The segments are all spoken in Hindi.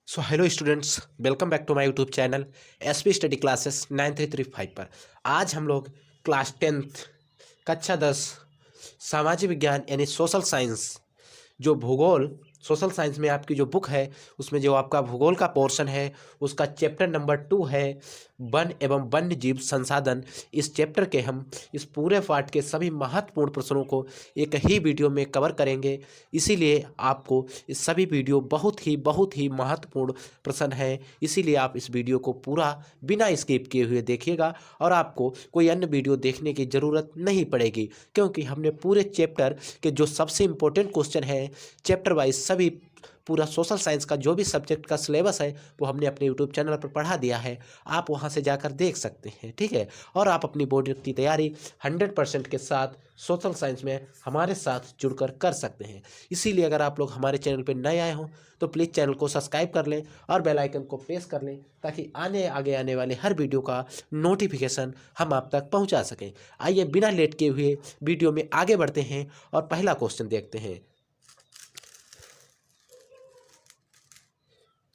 So hello students, welcome back to my YouTube channel SP study classes 9335 पर। आज हम लोग क्लास 10th कक्षा 10 सामाजिक विज्ञान यानी सोशल साइंस, जो भूगोल सोशल साइंस में आपकी जो बुक है उसमें जो आपका भूगोल का पोर्शन है उसका चैप्टर नंबर 2 है वन एवं वन्य जीव संसाधन। इस चैप्टर के हम इस पूरे पाठ के सभी महत्वपूर्ण प्रश्नों को एक ही वीडियो में कवर करेंगे। इसीलिए आपको इस सभी वीडियो बहुत ही महत्वपूर्ण प्रश्न है, इसीलिए आप इस वीडियो को पूरा बिना स्किप किए हुए देखिएगा और आपको कोई अन्य वीडियो देखने की ज़रूरत नहीं पड़ेगी, क्योंकि हमने पूरे चैप्टर के जो सबसे इम्पोर्टेंट क्वेश्चन है चैप्टर वाइज सभी पूरा सोशल साइंस का जो भी सब्जेक्ट का सिलेबस है वो हमने अपने यूट्यूब चैनल पर पढ़ा दिया है। आप वहां से जाकर देख सकते हैं, ठीक है। और आप अपनी बोर्ड की तैयारी 100% के साथ सोशल साइंस में हमारे साथ जुड़कर कर सकते हैं। इसीलिए अगर आप लोग हमारे चैनल पर नए आए हों तो प्लीज़ चैनल को सब्सक्राइब कर लें और बेल आइकन को प्रेस कर लें, ताकि आगे आने वाले हर वीडियो का नोटिफिकेशन हम आप तक पहुंचा सकें। आइए बिना लेट किए हुए वीडियो में आगे बढ़ते हैं और पहला क्वेश्चन देखते हैं।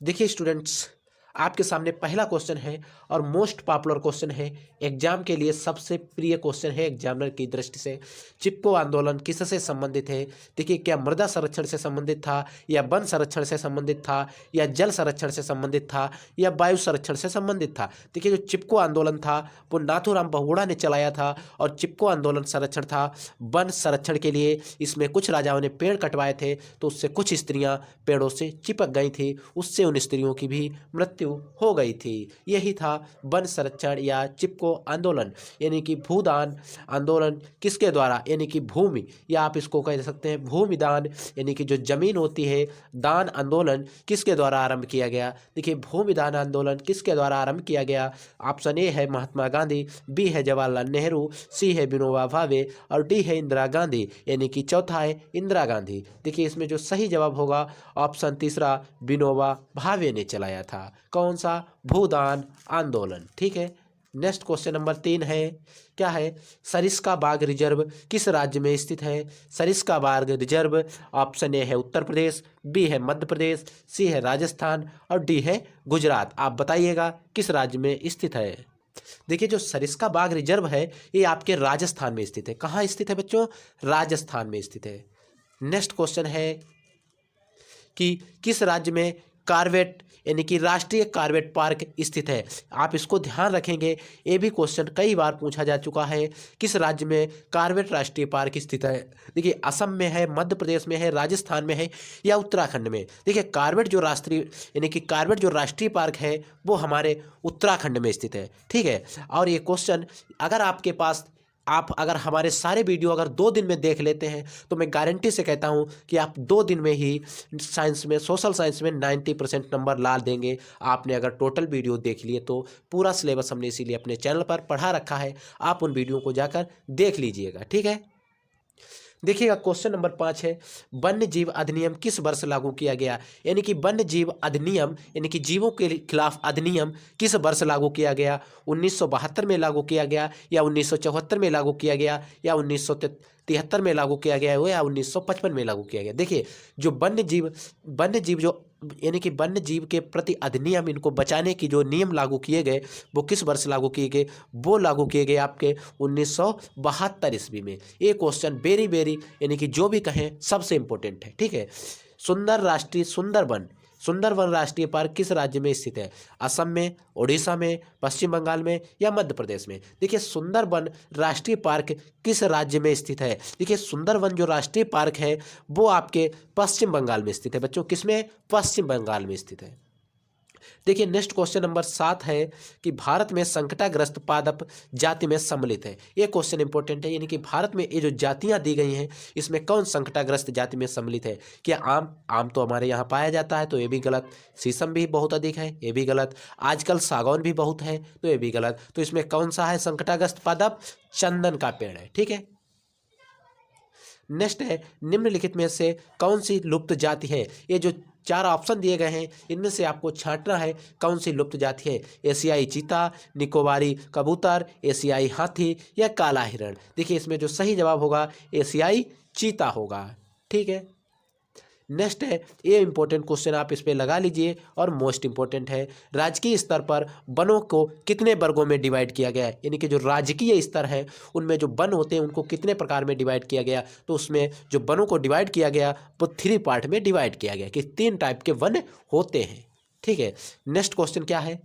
देखिए स्टूडेंट्स, आपके सामने पहला क्वेश्चन है और मोस्ट पॉपुलर क्वेश्चन है, एग्जाम के लिए सबसे प्रिय क्वेश्चन है एग्जामिनर की दृष्टि से। चिपको आंदोलन किससे संबंधित है? देखिए, क्या मृदा संरक्षण से संबंधित था, या वन संरक्षण से संबंधित था, या जल संरक्षण से संबंधित था, या वायु संरक्षण से संबंधित था? देखिए, जो चिपको आंदोलन था वो नाथूराम बहुगुणा ने चलाया था और चिपको आंदोलन संरक्षण था वन संरक्षण के लिए। इसमें कुछ राजाओं ने पेड़ कटवाए थे तो उससे कुछ स्त्रियां पेड़ों से चिपक गई थी, उससे उन स्त्रियों की भी मृत्यु हो गई थी। यही था वन संरक्षण या चिपको आंदोलन, यानी कि भूदान आंदोलन किसके द्वारा, यानी कि भूमि, या आप इसको कह सकते हैं भूमि दान, यानी कि जो जमीन होती है, दान आंदोलन किसके द्वारा आरंभ किया गया? देखिए, भूमि दान आंदोलन किसके द्वारा आरंभ किया गया? ऑप्शन ए है महात्मा गांधी, बी है जवाहरलाल नेहरू, सी है विनोबा भावे और डी है इंदिरा गांधी, यानी कि चौथा है इंदिरा गांधी। देखिए, इसमें जो सही जवाब होगा ऑप्शन तीसरा, विनोबा भावे ने चलाया था। कौन सा? भूदान आंदोलन, ठीक है। नेक्स्ट क्वेश्चन नंबर 3 है, क्या है? सरिस्का बाग रिजर्व किस राज्य में स्थित है? सरिस्का बाग रिजर्व ऑप्शन ए है उत्तर प्रदेश, बी है मध्य प्रदेश, सी है राजस्थान और डी है गुजरात। आप बताइएगा किस राज्य में स्थित है। देखिए, जो सरिस्का बाग रिजर्व है ये आपके राजस्थान में स्थित है। कहाँ स्थित है बच्चों? राजस्थान में स्थित है। नेक्स्ट क्वेश्चन है कि किस राज्य में कार्बेट यानी कि राष्ट्रीय कार्बेट पार्क स्थित है? आप इसको ध्यान रखेंगे, ये भी क्वेश्चन कई बार पूछा जा चुका है। किस राज्य में कार्बेट राष्ट्रीय पार्क स्थित है? देखिए, असम में है, मध्य प्रदेश में है, राजस्थान में है या उत्तराखंड में? देखिए, कार्बेट जो राष्ट्रीय यानी कि कार्बेट जो राष्ट्रीय पार्क है वो हमारे उत्तराखंड में स्थित है, ठीक है। और ये क्वेश्चन अगर आपके पास आप अगर हमारे सारे वीडियो अगर 2 दिन में देख लेते हैं तो मैं गारंटी से कहता हूं कि आप 2 दिन में ही साइंस में, सोशल साइंस में 90% नंबर ला देंगे। आपने अगर टोटल वीडियो देख लिए तो पूरा सिलेबस हमने इसीलिए अपने चैनल पर पढ़ा रखा है, आप उन वीडियो को जाकर देख लीजिएगा, ठीक है। देखिएगा, क्वेश्चन नंबर 5 है, वन्य जीव अधिनियम किस वर्ष लागू किया गया? यानी कि वन्य जीव अधिनियम यानी कि जीवों के खिलाफ अधिनियम किस वर्ष लागू किया गया? 1972 में लागू किया गया, या 1974 में लागू किया गया, या 1973 में लागू किया गया या 1955 में लागू किया गया? देखिए, जो वन्य जीव जो यानी कि वन्य जीव के प्रति अधिनियम, इनको बचाने की जो नियम लागू किए गए वो किस वर्ष लागू किए गए? वो लागू किए गए आपके 1972 ईस्वी में। ये क्वेश्चन वेरी यानी कि जो भी कहें सबसे इंपॉर्टेंट है, ठीक है। सुंदरवन राष्ट्रीय पार्क किस राज्य में स्थित है? असम में, उड़ीसा में, पश्चिम बंगाल में या मध्य प्रदेश में? देखिए, सुंदरवन राष्ट्रीय पार्क किस राज्य में स्थित है? देखिए, सुंदरवन जो राष्ट्रीय पार्क है वो आपके पश्चिम बंगाल में स्थित है बच्चों। किसमें? पश्चिम बंगाल में स्थित है। देखिए, नेक्स्ट क्वेश्चन नंबर 7 है कि भारत में संकटाग्रस्त पादप जाति में सम्मिलित है। ये क्वेश्चन इंपॉर्टेंट है, यानी कि भारत में ये जो जातियां दी गई हैं इसमें कौन संकटाग्रस्त जाति में सम्मिलित है? क्या आम तो हमारे यहाँ पाया जाता है तो ये भी गलत, शीशम भी बहुत अधिक है, ये भी गलत, आजकल सागौन भी बहुत है तो ये भी गलत। तो इसमें कौन सा है संकटाग्रस्त पादप? चंदन का पेड़ है, ठीक है। नेक्स्ट है, निम्नलिखित में से कौन सी लुप्त जाति है? ये जो 4 ऑप्शन दिए गए हैं इनमें से आपको छांटना है कौन सी लुप्त जाति है। एशियाई चीता, निकोबारी कबूतर, एशियाई हाथी या काला हिरण? देखिए, इसमें जो सही जवाब होगा एशियाई चीता होगा, ठीक है। नेक्स्ट है, ये इंपॉर्टेंट क्वेश्चन आप इस पे लगा लीजिए और मोस्ट इंपॉर्टेंट है, राजकीय स्तर पर वनों को कितने वर्गों में डिवाइड किया गया है, यानी कि जो राजकीय स्तर है उनमें जो वन होते हैं उनको कितने प्रकार में डिवाइड किया गया। तो उसमें जो वनों को डिवाइड किया गया वो 3 पार्ट में डिवाइड किया गया कि 3 टाइप के वन होते हैं। ठीक है, नेक्स्ट क्वेश्चन क्या है,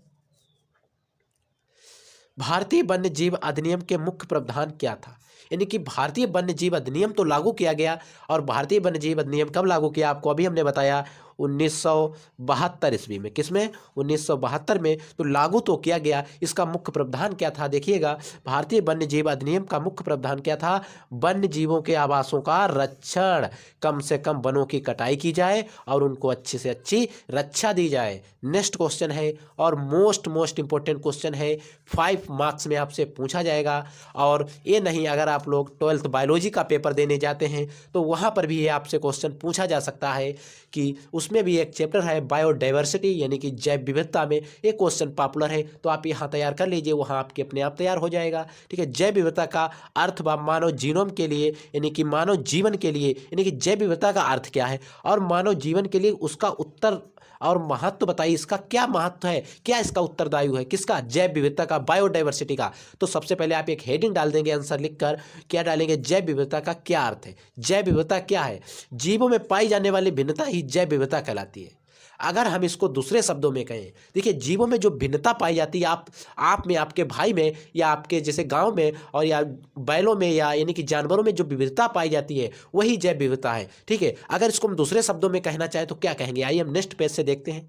भारतीय वन्य जीव अधिनियम के मुख्य प्रावधान क्या था। यानी कि भारतीय वन्य जीव अधिनियम तो लागू किया गया, और भारतीय वन्य जीव अधिनियम कब लागू किया आपको अभी हमने बताया 1972 ईस्वी में। किसमें? 1972 में। तो लागू तो किया गया, इसका मुख्य प्रावधान क्या था देखिएगा, भारतीय वन्य जीव अधिनियम का मुख्य प्रावधान क्या था, वन्य जीवों के आवासों का रक्षण, कम से कम वनों की कटाई की जाए और उनको अच्छी से अच्छी रक्षा दी जाए। नेक्स्ट क्वेश्चन है और मोस्ट इंपॉर्टेंट क्वेश्चन है, 5 मार्क्स में आपसे पूछा जाएगा। और ये नहीं, अगर आप लोग 12th बायोलॉजी का पेपर देने जाते हैं तो वहाँ पर भी ये आपसे क्वेश्चन पूछा जा सकता है कि उसमें भी एक चैप्टर है बायोडाइवर्सिटी यानी कि जैव विविधता में एक क्वेश्चन पॉपुलर है, तो आप यहाँ तैयार कर लीजिए, वहाँ आपके अपने आप तैयार हो जाएगा। ठीक है, जैव विविधता का अर्थ व मानव जीनोम के लिए यानी कि मानव जीवन के लिए, यानी कि जैव विविधता का अर्थ क्या है और मानव जीवन के लिए उसका उत्तर और महत्व बताइए, इसका क्या महत्व है, क्या इसका उत्तरदायी है, किसका, जैव विविधता का, बायोडाइवर्सिटी का। तो सबसे पहले आप एक हेडिंग डाल देंगे आंसर लिखकर, क्या डालेंगे, जैव विविधता का क्या अर्थ है। जैव विविधता क्या है, जीवों में पाई जाने वाली भिन्नता ही जैव विविधता कहलाती है। अगर हम इसको दूसरे शब्दों में कहें, देखिए जीवों में जो भिन्नता पाई जाती है, आप में, आपके भाई में, या आपके जैसे गांव में, और या बैलों में, या यानी कि जानवरों में जो विविधता पाई जाती है वही जैव विविधता है। ठीक है, अगर इसको हम दूसरे शब्दों में कहना चाहें तो क्या कहेंगे, आइए हम नेक्स्ट पेज से देखते हैं।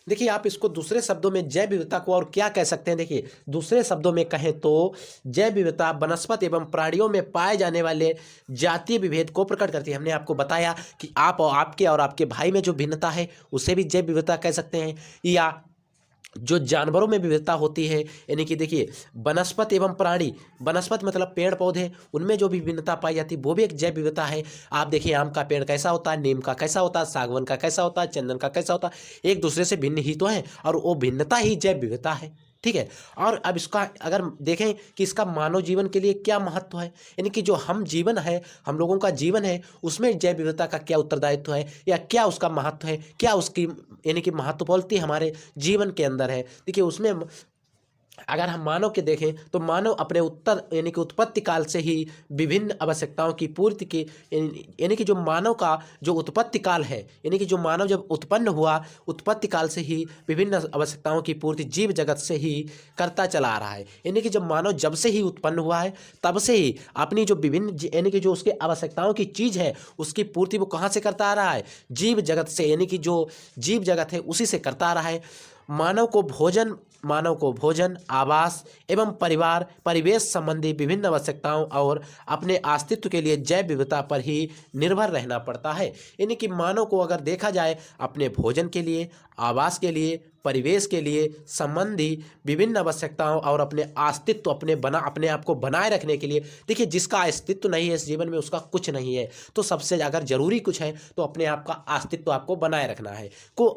देखिए आप इसको दूसरे शब्दों में जैव विविधता को और क्या कह सकते हैं, देखिए दूसरे शब्दों में कहें तो जैव विविधता वनस्पति एवं प्राणियों में पाए जाने वाले जातीय विभेद को प्रकट करती है। हमने आपको बताया कि आप और आपके भाई में जो भिन्नता है उसे भी जैव विविधता कह सकते हैं, या जो जानवरों में विविधता होती है, यानी कि देखिए वनस्पति एवं प्राणी, वनस्पति मतलब पेड़ पौधे, उनमें जो भी भिन्नता पाई जाती है वो भी एक जैव विविधता है। आप देखिए आम का पेड़ कैसा होता है, नीम का कैसा होता है, सागवान का कैसा होता है, चंदन का कैसा होता है, एक दूसरे से भिन्न ही तो है और वो भिन्नता ही जैव विविधता है। ठीक है, और अब इसका अगर देखें कि इसका मानव जीवन के लिए क्या महत्व है, यानी कि जो हम जीवन है, हम लोगों का जीवन है, उसमें जैव विविधता का क्या उत्तरदायित्व है या क्या उसका महत्व है, क्या उसकी यानी कि महत्वपूर्णता हमारे जीवन के अंदर है। देखिए उसमें अगर हम मानव के देखें तो मानव अपने यानी कि उत्पत्ति काल से ही विभिन्न आवश्यकताओं की पूर्ति की, यानी कि जो मानव का जो उत्पत्ति काल है, यानी कि जो मानव जब उत्पन्न हुआ उत्पत्ति काल से ही विभिन्न आवश्यकताओं की पूर्ति जीव जगत से ही करता चला आ रहा है। यानी कि जब मानव जब से ही उत्पन्न हुआ है तब से ही अपनी जो विभिन्न यानी कि जो उसके आवश्यकताओं की चीज़ है उसकी पूर्ति वो कहाँ से करता आ रहा है, जीव जगत से, यानी कि जो जीव जगत है उसी से करता आ रहा है। मानव को भोजन, आवास एवं परिवेश संबंधी विभिन्न आवश्यकताओं और अपने अस्तित्व के लिए जैव विविधता पर ही निर्भर रहना पड़ता है। यानी कि मानव को अगर देखा जाए अपने भोजन के लिए, आवास के लिए, परिवेश के लिए संबंधी विभिन्न आवश्यकताओं और अपने अस्तित्व अपने आप को बनाए रखने के लिए, देखिए जिसका अस्तित्व नहीं है इस जीवन में उसका कुछ नहीं है। तो सबसे अगर जरूरी कुछ है तो अपने आप का अस्तित्व आपको बनाए रखना है।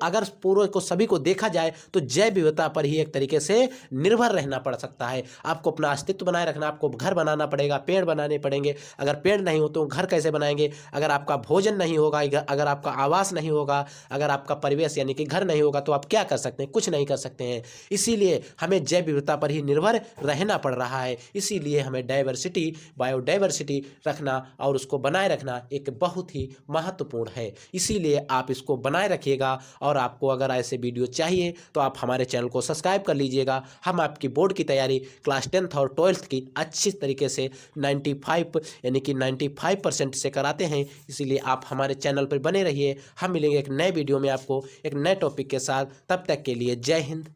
अगर पूरे को सभी को देखा जाए तो जैव विविधता पर ही एक तरीके से निर्भर रहना पड़ सकता है। आपको अपना अस्तित्व बनाए रखना, आपको घर बनाना पड़ेगा, पेड़ बनाने पड़ेंगे। अगर पेड़ नहीं हो तो घर कैसे बनाएंगे, अगर आपका भोजन नहीं होगा, अगर आपका आवास नहीं होगा, अगर आपका परिवेश यानी कि घर नहीं होगा तो आप क्या कर सकते हैं, कुछ नहीं कर सकते हैं। इसीलिए हमें जैव विविधता पर ही निर्भर रहना पड़ रहा है। इसीलिए हमें डाइवर्सिटी, बायोडाइवर्सिटी रखना और उसको बनाए रखना एक बहुत ही महत्वपूर्ण है। इसीलिए आप इसको बनाए रखिएगा। और आपको अगर ऐसे वीडियो चाहिए तो आप हमारे चैनल को सब्सक्राइब कर लीजिएगा। हम आपकी बोर्ड की तैयारी क्लास 10th और 12th की अच्छी तरीके से 95 यानी कि 95% से कराते हैं। इसीलिए आप हमारे चैनल पर बने रहिए। हम मिलेंगे एक नए वीडियो में आपको एक नए टॉपिक के साथ। तब तक के लिए जय हिंद।